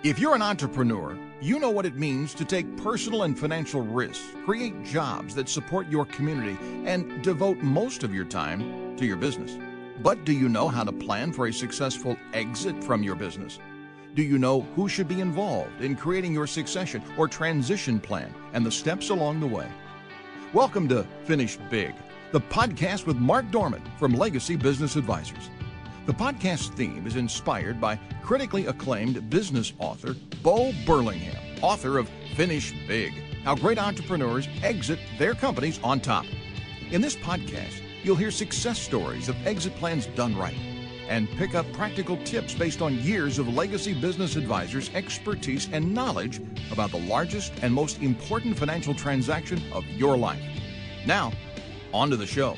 If you're an entrepreneur, you know what it means to take personal and financial risks, create jobs that support your community, and devote most of your time to your business. But do you know how to plan for a successful exit from your business? Do you know who should be involved in creating your succession or transition plan and the steps along the way? Welcome to Finish Big, the podcast with Mark Dorman from Legacy Business Advisors. The podcast theme is inspired by critically acclaimed business author Bo Burlingham, author of Finish Big, How Great Entrepreneurs Exit Their Companies on Top. In this podcast, you'll hear success stories of exit plans done right and pick up practical tips based on years of Legacy Business Advisors' expertise and knowledge about the largest and most important financial transaction of your life. Now, on to the show.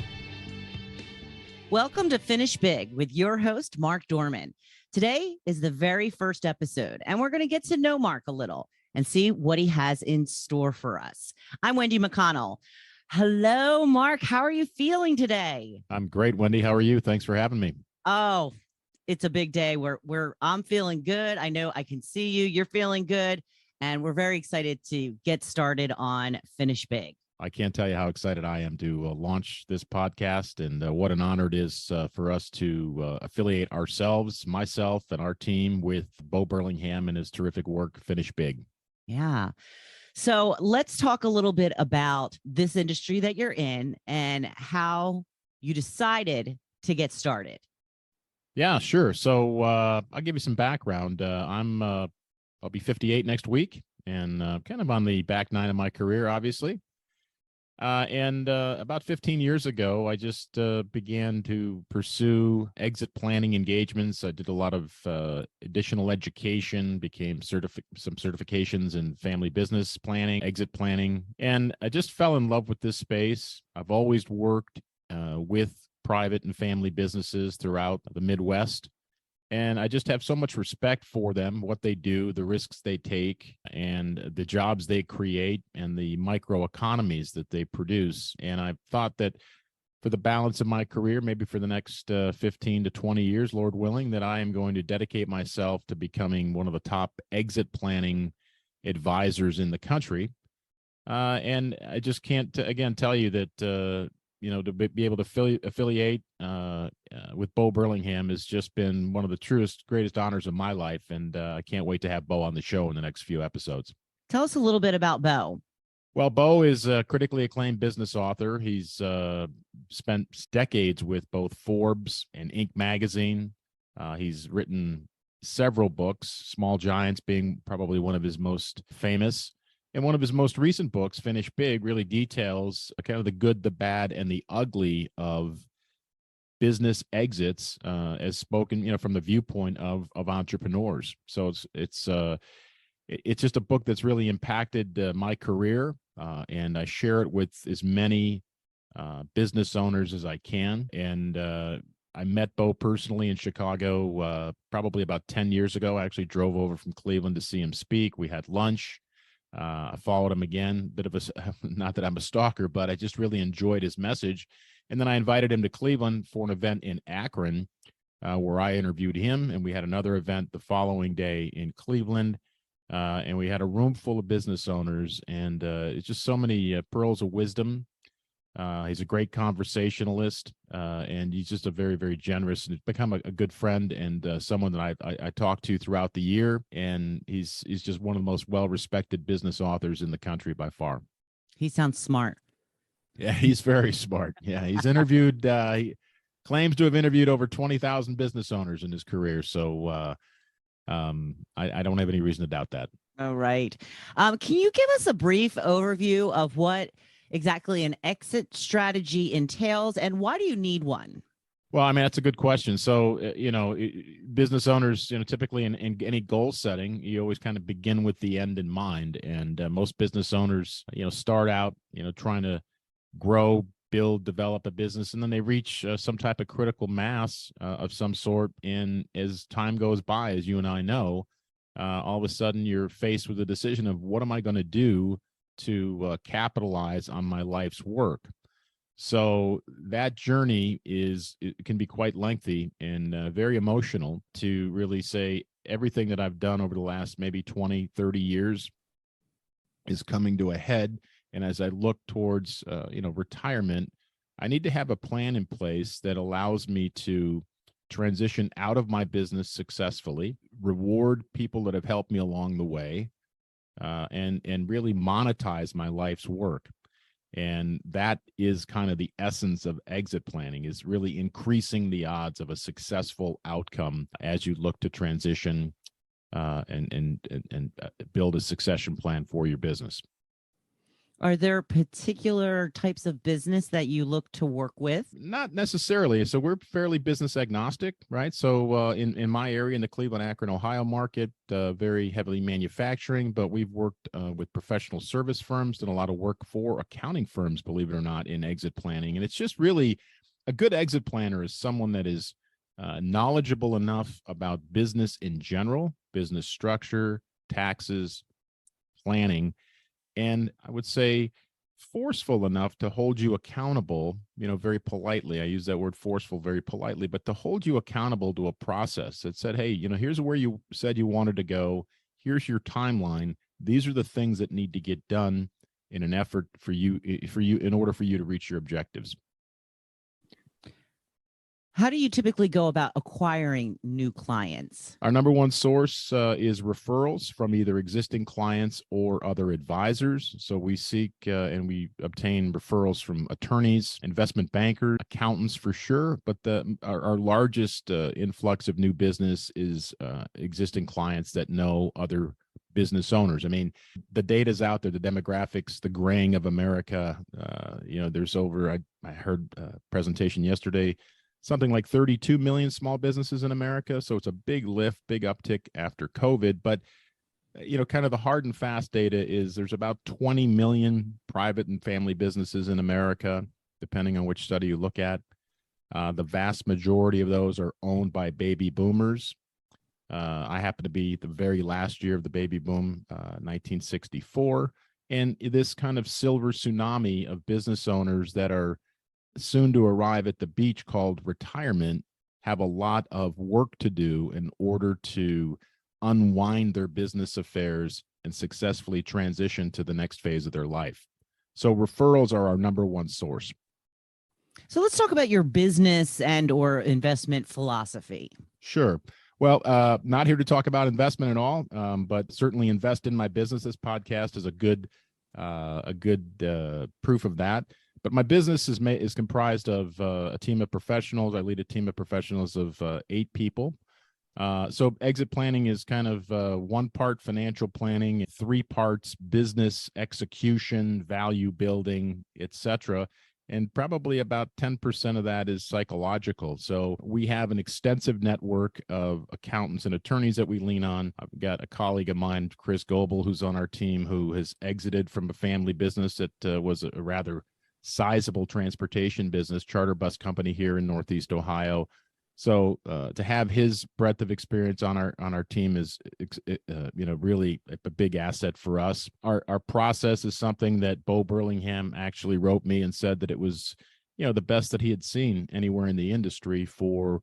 Welcome to Finish Big with your host, Mark Dorman. Today is the very first episode, and we're going to get to know Mark a little and see what he has in store for us. I'm Wendy McConnell. Hello, Mark. How are you feeling today? I'm great, Wendy. How are you? Thanks for having me. Oh, it's a big day. I'm feeling good. I know I can see you. You're feeling good, and we're very excited to get started on Finish Big. I can't tell you how excited I am to launch this podcast, and what an honor it is for us to affiliate ourselves, myself and our team, with Bo Burlingham and his terrific work, Finish Big. Yeah. So let's talk a little bit about this industry that you're in and how you decided to get started. Yeah, sure. So I'll give you some background. I'll be 58 next week, and kind of on the back nine of my career, obviously. And about 15 years ago, I just began to pursue exit planning engagements. I did a lot of additional education, became some certifications in family business planning, exit planning, and I just fell in love with this space. I've always worked with private and family businesses throughout the Midwest. And I just have so much respect for them, what they do, the risks they take, and the jobs they create, and the microeconomies that they produce. And I thought that for the balance of my career, maybe for the next 15 to 20 years, Lord willing, that I am going to dedicate myself to becoming one of the top exit planning advisors in the country. And I just can't, again, tell you that, to be able to affiliate with Bo Burlingham has just been one of the greatest honors of my life. And I can't wait to have Bo on the show in the next few episodes. Tell us a little bit about Bo. Well, Bo is a critically acclaimed business author. He's spent decades with both Forbes and Inc. magazine. He's written several books, Small Giants being probably one of his most famous. And one of his most recent books, Finish Big, really details kind of the good, the bad, and the ugly of business exits, as spoken, from the viewpoint of entrepreneurs. So it's just a book that's really impacted my career, and I share it with as many business owners as I can. And I met Bo personally in Chicago probably about 10 years ago. I actually drove over from Cleveland to see him speak. We had lunch. I followed him again, not that I'm a stalker, but I just really enjoyed his message. And then I invited him to Cleveland for an event in Akron, where I interviewed him. And we had another event the following day in Cleveland. And we had a room full of business owners, and it's just so many pearls of wisdom. He's a great conversationalist, and he's just a very, very generous, and become a good friend and someone that I talk to throughout the year. And he's just one of the most well-respected business authors in the country by far. He sounds smart. Yeah, he's very smart. Yeah, he's interviewed, he claims to have interviewed over 20,000 business owners in his career. So I don't have any reason to doubt that. All right. Can you give us a brief overview of what exactly an exit strategy entails, and why do you need one? Well, I mean, that's a good question. So, business owners, typically in any goal setting, you always kind of begin with the end in mind. And most business owners, start out, trying to grow, build, develop a business, and then they reach some type of critical mass of some sort. And as time goes by, as you and I know, all of a sudden you're faced with the decision of, what am I going to do to capitalize on my life's work? So that journey it can be quite lengthy and very emotional to really say everything that I've done over the last maybe 20, 30 years is coming to a head. And as I look towards, retirement, I need to have a plan in place that allows me to transition out of my business successfully, reward people that have helped me along the way, and really monetize my life's work. And that is kind of the essence of exit planning, is really increasing the odds of a successful outcome as you look to transition and build a succession plan for your business. Are there particular types of business that you look to work with? Not necessarily. So we're fairly business agnostic, right? So in my area, in the Cleveland, Akron, Ohio market, very heavily manufacturing, but we've worked with professional service firms, done a lot of work for accounting firms, believe it or not, in exit planning. And it's just really a good exit planner is someone that is knowledgeable enough about business in general, business structure, taxes, planning, and I would say forceful enough to hold you accountable, very politely. I use that word forceful very politely, but to hold you accountable to a process that said, hey, here's where you said you wanted to go. Here's your timeline. These are the things that need to get done in an effort for you in order for you to reach your objectives. How do you typically go about acquiring new clients? Our number one source is referrals from either existing clients or other advisors. So we seek and we obtain referrals from attorneys, investment bankers, accountants for sure. But our largest influx of new business is existing clients that know other business owners. I mean, the data's out there, the demographics, the graying of America. There's I heard a presentation yesterday, something like 32 million small businesses in America. So it's a big lift, big uptick after COVID. But, kind of the hard and fast data is there's about 20 million private and family businesses in America, depending on which study you look at. The vast majority of those are owned by baby boomers. I happen to be the very last year of the baby boom, 1964. And this kind of silver tsunami of business owners that are soon to arrive at the beach called retirement have a lot of work to do in order to unwind their business affairs and successfully transition to the next phase of their life. So referrals are our number one source. So let's talk about your business and or investment philosophy. Sure. Well, not here to talk about investment at all, but certainly invest in my business. This podcast is a good proof of that. But my business is comprised of a team of professionals. I lead a team of professionals of 8 people. So exit planning is kind of 1 part financial planning, 3 parts business execution, value building, etc. And probably about 10% of that is psychological. So we have an extensive network of accountants and attorneys that we lean on. I've got a colleague of mine, Chris Goebel, who's on our team, who has exited from a family business that was a rather sizable transportation business, charter bus company here in Northeast Ohio. So to have his breadth of experience on our team is really a big asset for us. Our process is something that Bo Burlingham actually wrote me and said that it was the best that he had seen anywhere in the industry for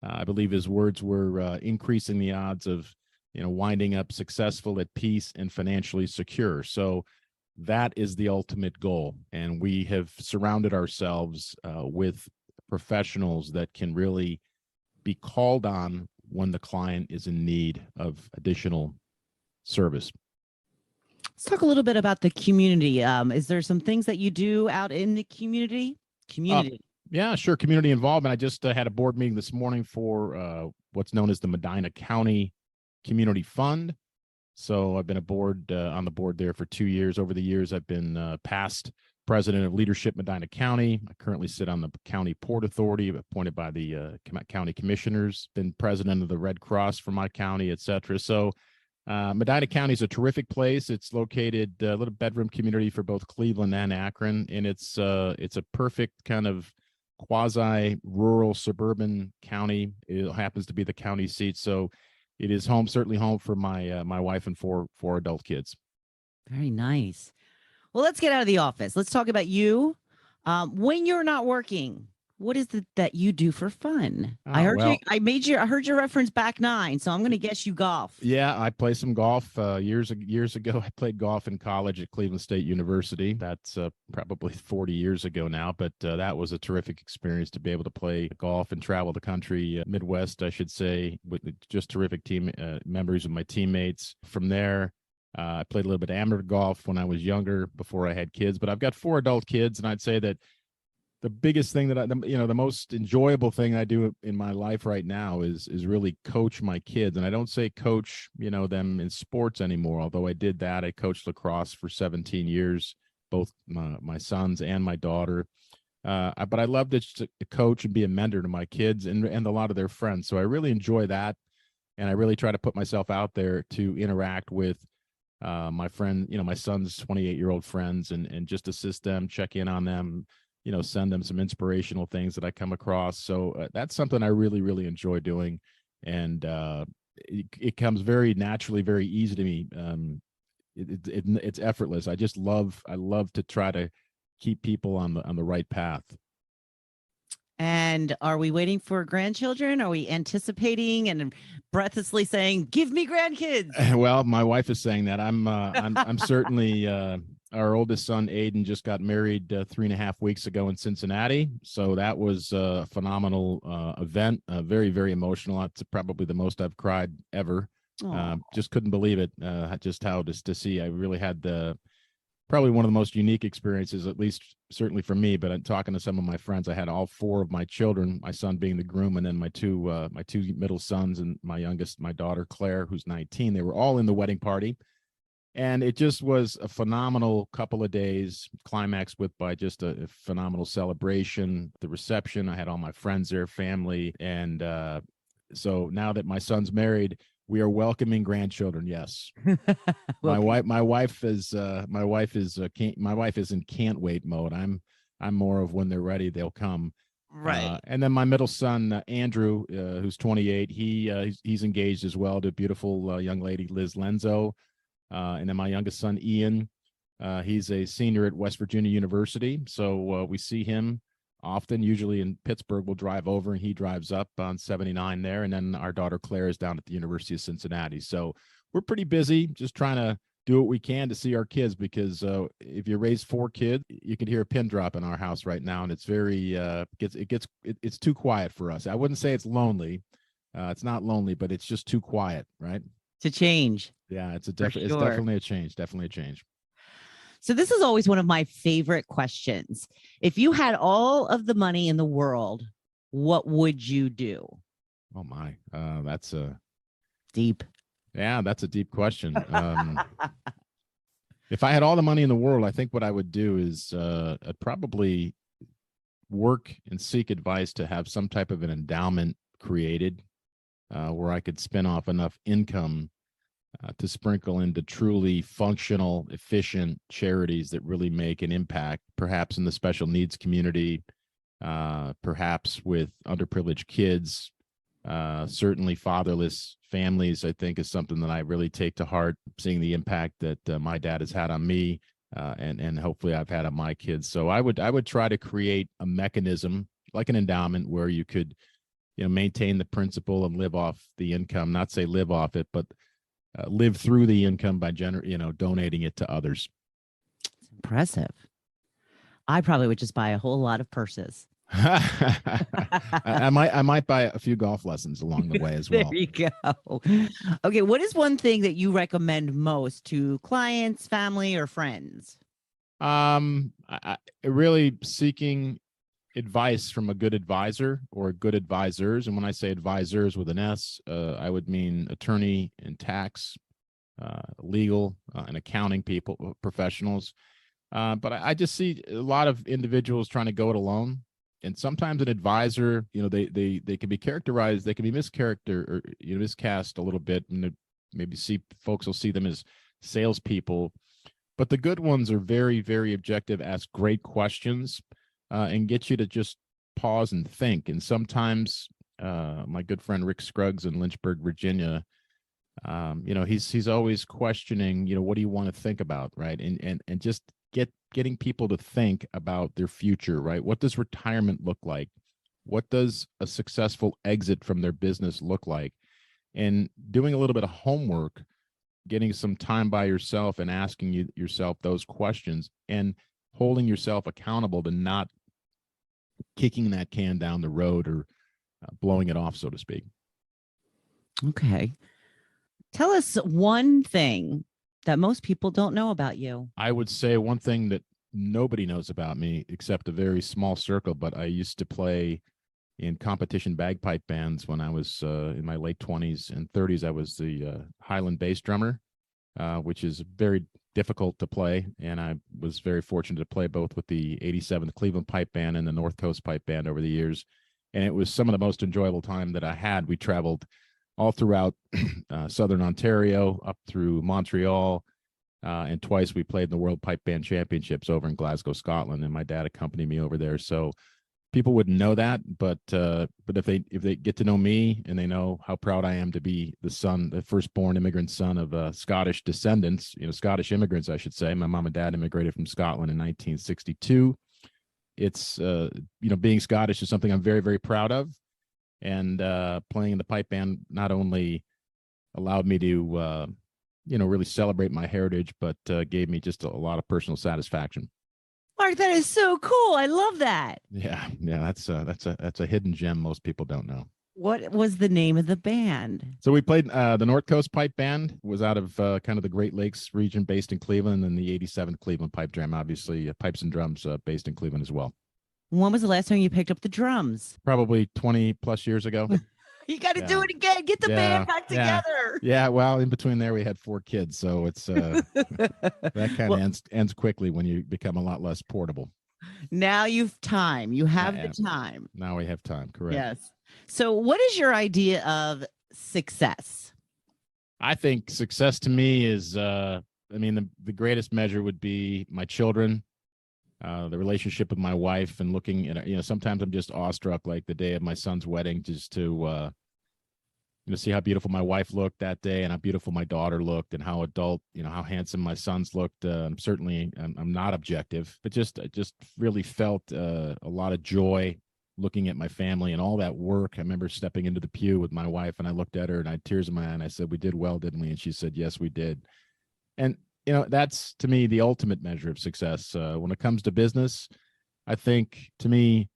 I believe his words were increasing the odds of winding up successful, at peace, and financially secure. So that is the ultimate goal. And we have surrounded ourselves with professionals that can really be called on when the client is in need of additional service. Let's talk a little bit about the community. Is there some things that you do out in the community? Yeah, sure. Community involvement. I just had a board meeting this morning for what's known as the Medina County Community Fund. So I've been on the board there for 2 years. Over the years, I've been past president of Leadership Medina County. I currently sit on the County Port Authority, appointed by the county commissioners. Been president of the Red Cross for my county, et cetera. So Medina County is a terrific place. It's located a little bedroom community for both Cleveland and Akron, and it's a perfect kind of quasi-rural suburban county. It happens to be the county seat, so it is certainly home for my wife and four adult kids. Very nice. Well, let's get out of the office. Let's talk about you. When you're not working, what is it that you do for fun? I heard Well, I heard your reference back nine, so I'm going to guess you golf. yeah, I play some golf. Years ago, I played golf in college at Cleveland State University. That's probably 40 years ago now, but that was a terrific experience to be able to play golf and travel the country, Midwest, I should say, with just terrific team members of my teammates. From there, I played a little bit of amateur golf when I was younger before I had kids, but I've got 4 adult kids, and I'd say that the biggest thing that the most enjoyable thing I do in my life right now is really coach my kids. And I don't say coach, them in sports anymore. Although I did that, I coached lacrosse for 17 years, both my sons and my daughter. But I love to coach and be a mentor to my kids and a lot of their friends. So I really enjoy that. And I really try to put myself out there to interact with my friend, my son's 28-year-old friends and just assist them, check in on them, send them some inspirational things that I come across. So that's something I really, really enjoy doing. And it comes very naturally, very easy to me. It's effortless. I love to try to keep people on the right path. And are we waiting for grandchildren? Are we anticipating and breathlessly saying, "Give me grandkids"? Well, my wife is saying that. I'm certainly. Our oldest son, Aiden, just got married 3.5 weeks ago in Cincinnati. So that was a phenomenal event. Very, very emotional. That's probably the most I've cried ever. Just couldn't believe it. Just how to see. I really had probably one of the most unique experiences, at least certainly for me. But I'm talking to some of my friends. I had all 4 of my children, my son being the groom, and then my two middle sons, and my youngest, my daughter Claire, who's 19. They were all in the wedding party. And it just was a phenomenal couple of days, climaxed with by just a phenomenal celebration. The reception, I had all my friends there, family. And so now that my son's married, we are welcoming grandchildren. Yes. my wife is in can't wait mode. I'm more of when they're ready, they'll come. Right. And then my middle son, Andrew, who's 28, he's engaged as well to a beautiful young lady, Liz Lenzo. And then my youngest son, Ian, he's a senior at West Virginia University. So we see him often, usually in Pittsburgh. We'll drive over and he drives up on 79 there. And then our daughter Claire is down at the University of Cincinnati. So we're pretty busy just trying to do what we can to see our kids, because if you raise 4 kids, you can hear a pin drop in our house right now. And it's very, it's too quiet for us. I wouldn't say it's lonely. It's not lonely, but it's just too quiet, right? To change. Yeah, it's definitely a change. Definitely a change. So this is always one of my favorite questions. If you had all of the money in the world, what would you do? Oh my, that's a deep. Yeah, that's a deep question. If I had all the money in the world, I think what I would do is I'd probably work and seek advice to have some type of an endowment created where I could spin off enough income to sprinkle into truly functional, efficient charities that really make an impact, perhaps in the special needs community, perhaps with underprivileged kids, certainly fatherless families. I think is something that I really take to heart, seeing the impact that my dad has had on me, and hopefully I've had on my kids. So I would try to create a mechanism like an endowment where you could, maintain the principle and live off the income, not say live off it, but live through the income by donating it to others. It's impressive. I probably would just buy a whole lot of purses. I might buy a few golf lessons along the way as well. There you go. Okay, what is one thing that you recommend most to clients, family, or friends? Really seeking advice from a good advisor or good advisors. And when I say advisors with an S, I would mean attorney and tax, legal and accounting people, professionals. But I just see a lot of individuals trying to go it alone. And sometimes an advisor, they can be characterized, they can be miscast a little bit, and maybe folks will see them as salespeople. But the good ones are very, very objective, ask great questions, and get you to just pause and think. And sometimes my good friend Rick Scruggs in Lynchburg, Virginia, he's always questioning, what do you want to think about, right? And just getting people to think about their future, right? What does retirement look like? What does a successful exit from their business look like? And doing a little bit of homework, getting some time by yourself and asking yourself those questions and holding yourself accountable to not kicking that can down the road or blowing it off, so to speak. Okay. Tell us one thing that most people don't know about you. I would say one thing that nobody knows about me except a very small circle, but I used to play in competition bagpipe bands when I was in my late 20s and 30s. I was the Highland bass drummer, which is very difficult to play. And I was very fortunate to play both with the 87th Cleveland Pipe Band and the North Coast Pipe Band over the years. And it was some of the most enjoyable time that I had. We traveled all throughout Southern Ontario, up through Montreal, and twice we played in the World Pipe Band Championships over in Glasgow, Scotland. And my dad accompanied me over there. So people wouldn't know that, but if they get to know me and they know how proud I am to be the firstborn immigrant son of Scottish descendants, Scottish immigrants, I should say. My mom and dad immigrated from Scotland in 1962. It's being Scottish is something I'm very, very proud of, and playing in the pipe band not only allowed me to really celebrate my heritage, but gave me just a lot of personal satisfaction. Mark, that is so cool. I love that. Yeah, that's a hidden gem most people don't know. What was the name of the band? So we played the North Coast Pipe Band, was out of kind of the Great Lakes region, based in Cleveland, and the 87th Cleveland Pipe Drum, obviously pipes and drums based in Cleveland as well. When was the last time you picked up the drums? Probably 20 plus years ago. You got to do it again. Get the band back together. Yeah. Well, in between there, we had 4 kids. So it's that kind of ends quickly when you become a lot less portable. Now you've time. You have the time. Now we have time. Correct. Yes. So what is your idea of success? I think success to me is, the greatest measure would be my children, the relationship with my wife, and looking at, sometimes I'm just awestruck, like the day of my son's wedding, just to, see how beautiful my wife looked that day and how beautiful my daughter looked and how how handsome my sons looked. Certainly I'm not objective, but just really felt a lot of joy looking at my family and all that work. I remember stepping into the pew with my wife and I looked at her and I had tears in my eye and I said, "We did well, didn't we?" And she said, "Yes, we did." And that's to me the ultimate measure of success. When it comes to business, I think to me,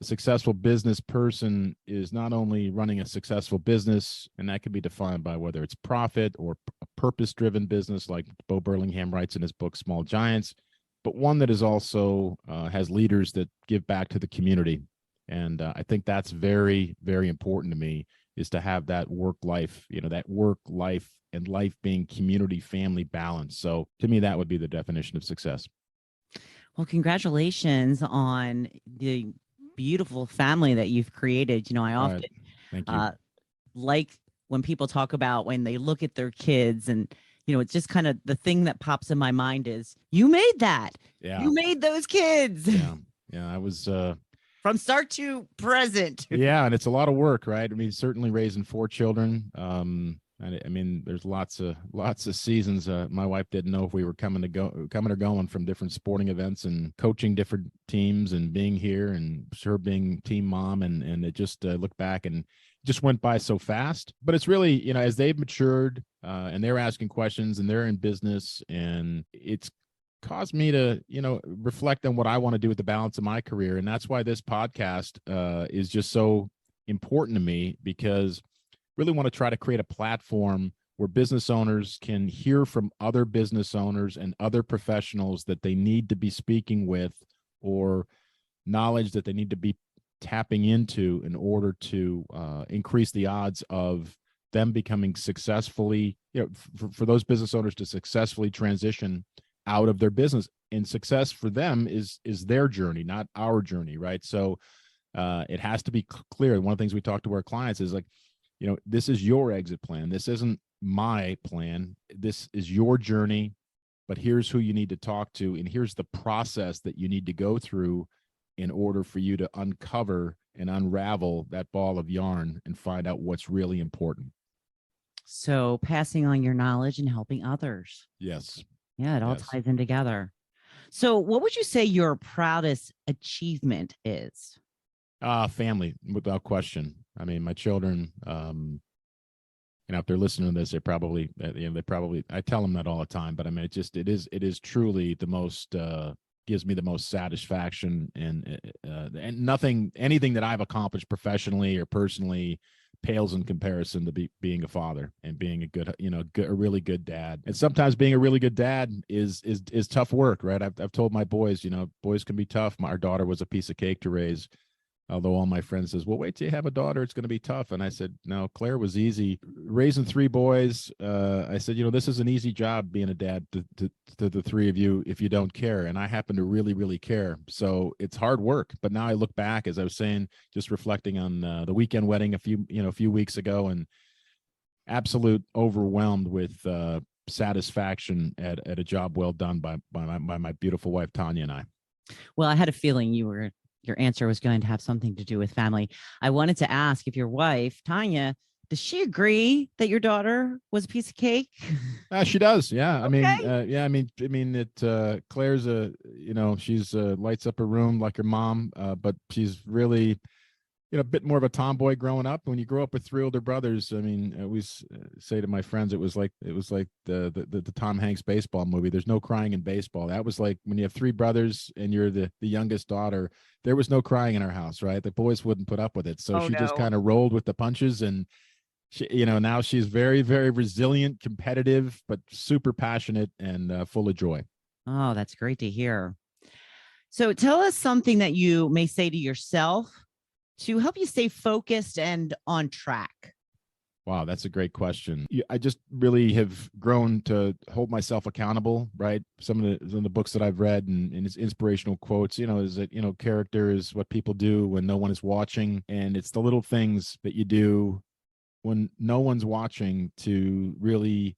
a successful business person is not only running a successful business, and that can be defined by whether it's profit or a purpose-driven business, like Bo Burlingham writes in his book, Small Giants, but one that is also has leaders that give back to the community. And I think that's very, very important to me, is to have that work life, that work life and life being community, family balance. So to me, that would be the definition of success. Well, congratulations on the beautiful family that you've created. I often Thank you. Like when people talk about when they look at their kids, and it's just kind of the thing that pops in my mind is, you made that. Yeah. You made those kids. Yeah. I was from start to present. Yeah, and it's a lot of work, right? Certainly raising 4 children. There's lots of seasons. My wife didn't know if we were coming or going from different sporting events and coaching different teams and being here, and her being team mom, and it just looked back and just went by so fast. But it's really, as they've matured and they're asking questions and they're in business, and it's caused me to, reflect on what I want to do with the balance of my career. And that's why this podcast is just so important to me, because really want to try to create a platform where business owners can hear from other business owners and other professionals that they need to be speaking with, or knowledge that they need to be tapping into in order to increase the odds of them becoming successfully, for those business owners to successfully transition out of their business. And success for them is their journey, not our journey, right? So it has to be clear. One of the things we talk to our clients is like, this is your exit plan. This isn't my plan. This is your journey, but here's who you need to talk to, and here's the process that you need to go through in order for you to uncover and unravel that ball of yarn and find out what's really important. So passing on your knowledge and helping others. Yes. Yeah, it all ties in together. So, what would you say your proudest achievement is? Family, without question. I mean, my children, if they're listening to this, I tell them that all the time, but I mean, it is truly the most, gives me the most satisfaction, and anything that I've accomplished professionally or personally pales in comparison to being a father and being a good, a really good dad. And sometimes being a really good dad is tough work, right? I've told my boys, boys can be tough. Our daughter was a piece of cake to raise. Although all my friends says, well, wait till you have a daughter, it's going to be tough. And I said, no, Claire was easy. Raising three boys, I said, this is an easy job being a dad to the three of you if you don't care. And I happen to really, really care. So it's hard work. But now I look back, as I was saying, just reflecting on the weekend wedding a few weeks ago, and absolute overwhelmed with satisfaction at a job well done by my beautiful wife, Tanya, and I. Well, I had a feeling your answer was going to have something to do with family. I wanted to ask if your wife, Tanya, does she agree that your daughter was a piece of cake? She does. Yeah. Okay. I mean, Claire's she's lights up her room like her mom, but she's really, a bit more of a tomboy growing up. When you grow up with three older brothers, I mean, I always say to my friends, it was like the Tom Hanks baseball movie. There's no crying in baseball. That was like when you have three brothers and you're the youngest daughter. There was no crying in our house, right? The boys wouldn't put up with it, so she just kind of rolled with the punches. And she, now she's very, very resilient, competitive, but super passionate and full of joy. Oh, that's great to hear. So tell us something that you may say to yourself to help you stay focused and on track. Wow, that's a great question. I just really have grown to hold myself accountable, right? Some of the books that I've read and its inspirational quotes, is that, character is what people do when no one is watching. And it's the little things that you do when no one's watching to really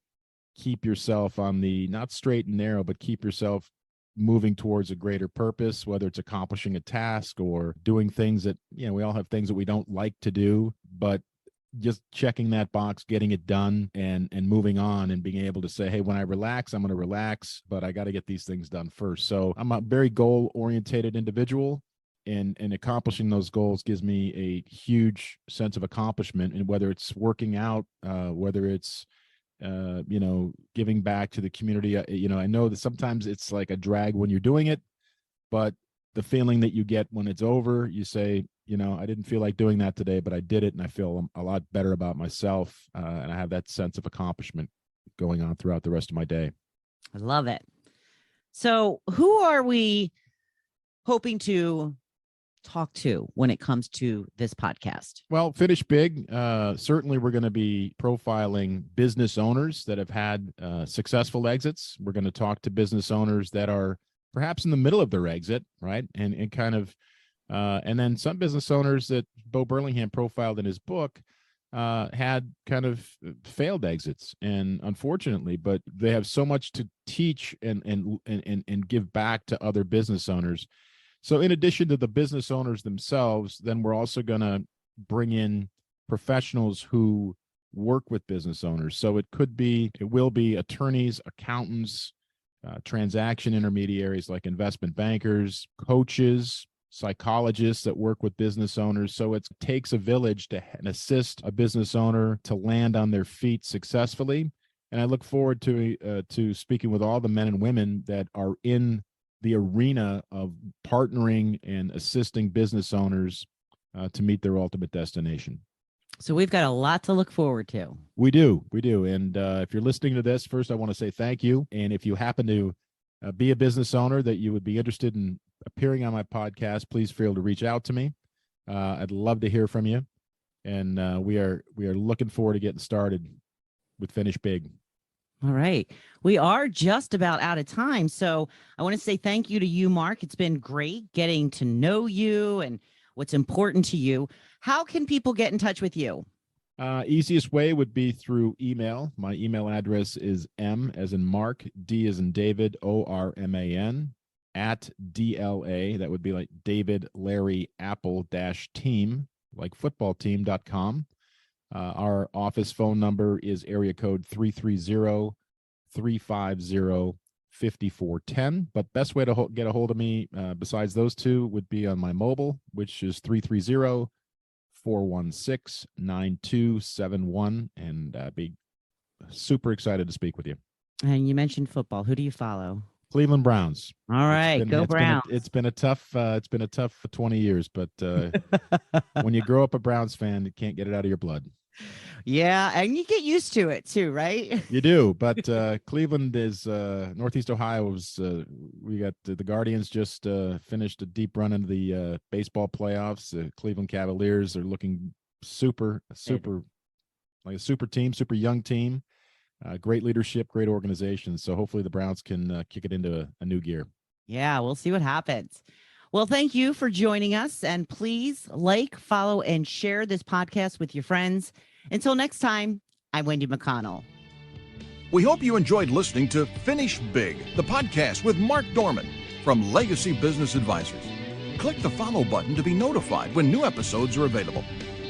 keep yourself on the, not straight and narrow, but keep yourself moving towards a greater purpose, whether it's accomplishing a task or doing things that, we all have things that we don't like to do, but just checking that box, getting it done, and moving on, and being able to say, hey, when I relax, I'm going to relax, but I got to get these things done first. So I'm a very goal-orientated individual, and accomplishing those goals gives me a huge sense of accomplishment. And whether it's working out, whether it's giving back to the community. I know that sometimes it's like a drag when you're doing it, but the feeling that you get when it's over, you say, I didn't feel like doing that today, but I did it, and I feel a lot better about myself, and I have that sense of accomplishment going on throughout the rest of my day. I love it. So who are we hoping to talk to when it comes to this podcast? Well, Finish Big. Certainly, we're going to be profiling business owners that have had successful exits. We're going to talk to business owners that are perhaps in the middle of their exit, right? And kind of, and then some business owners that Bo Burlingham profiled in his book had kind of failed exits, and unfortunately, but they have so much to teach and give back to other business owners. So in addition to the business owners themselves, then we're also going to bring in professionals who work with business owners. So it will be attorneys, accountants, transaction intermediaries like investment bankers, coaches, psychologists that work with business owners. So it takes a village to assist a business owner to land on their feet successfully. And I look forward to speaking with all the men and women that are in the arena of partnering and assisting business owners to meet their ultimate destination. So we've got a lot to look forward to. We do. And if you're listening to this, first, I want to say thank you. And if you happen to be a business owner that you would be interested in appearing on my podcast, please feel to reach out to me. I'd love to hear from you. And we are looking forward to getting started with Finish Big. All right. We are just about out of time. So I want to say thank you to you, Mark. It's been great getting to know you and what's important to you. How can people get in touch with you? Easiest way would be through email. My email address is M as in Mark, D as in David, ORMAN @DLA. That would be like David, Larry, Apple -team, like footballteam.com. Our office phone number is area code 330-350-5500. 5410. But best way to get a hold of me besides those two would be on my mobile, which is 330-416-9271. And be super excited to speak with you. And you mentioned football. Who do you follow? Cleveland Browns. All right, go Browns. It's been a tough 20 years, but when you grow up a Browns fan, you can't get it out of your blood. Yeah, and you get used to it too, right? You do, but Cleveland is Northeast Ohio was we got the Guardians just finished a deep run into the baseball playoffs. The Cleveland Cavaliers are looking super like a super team, super young team. Great leadership, great organization. So hopefully the Browns can kick it into a new gear. Yeah, we'll see what happens. Well, thank you for joining us. And please like, follow, and share this podcast with your friends. Until next time, I'm Wendy McConnell. We hope you enjoyed listening to Finish Big, the podcast with Mark Dorman from Legacy Business Advisors. Click the follow button to be notified when new episodes are available.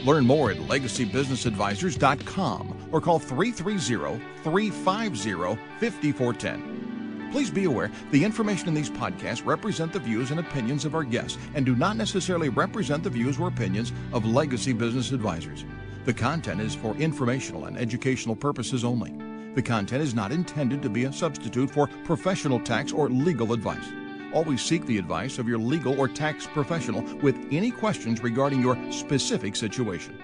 Learn more at legacybusinessadvisors.com or call 330-350-5410. Please be aware the information in these podcasts represent the views and opinions of our guests and do not necessarily represent the views or opinions of Legacy Business Advisors. The content is for informational and educational purposes only. The content is not intended to be a substitute for professional tax or legal advice. Always seek the advice of your legal or tax professional with any questions regarding your specific situation.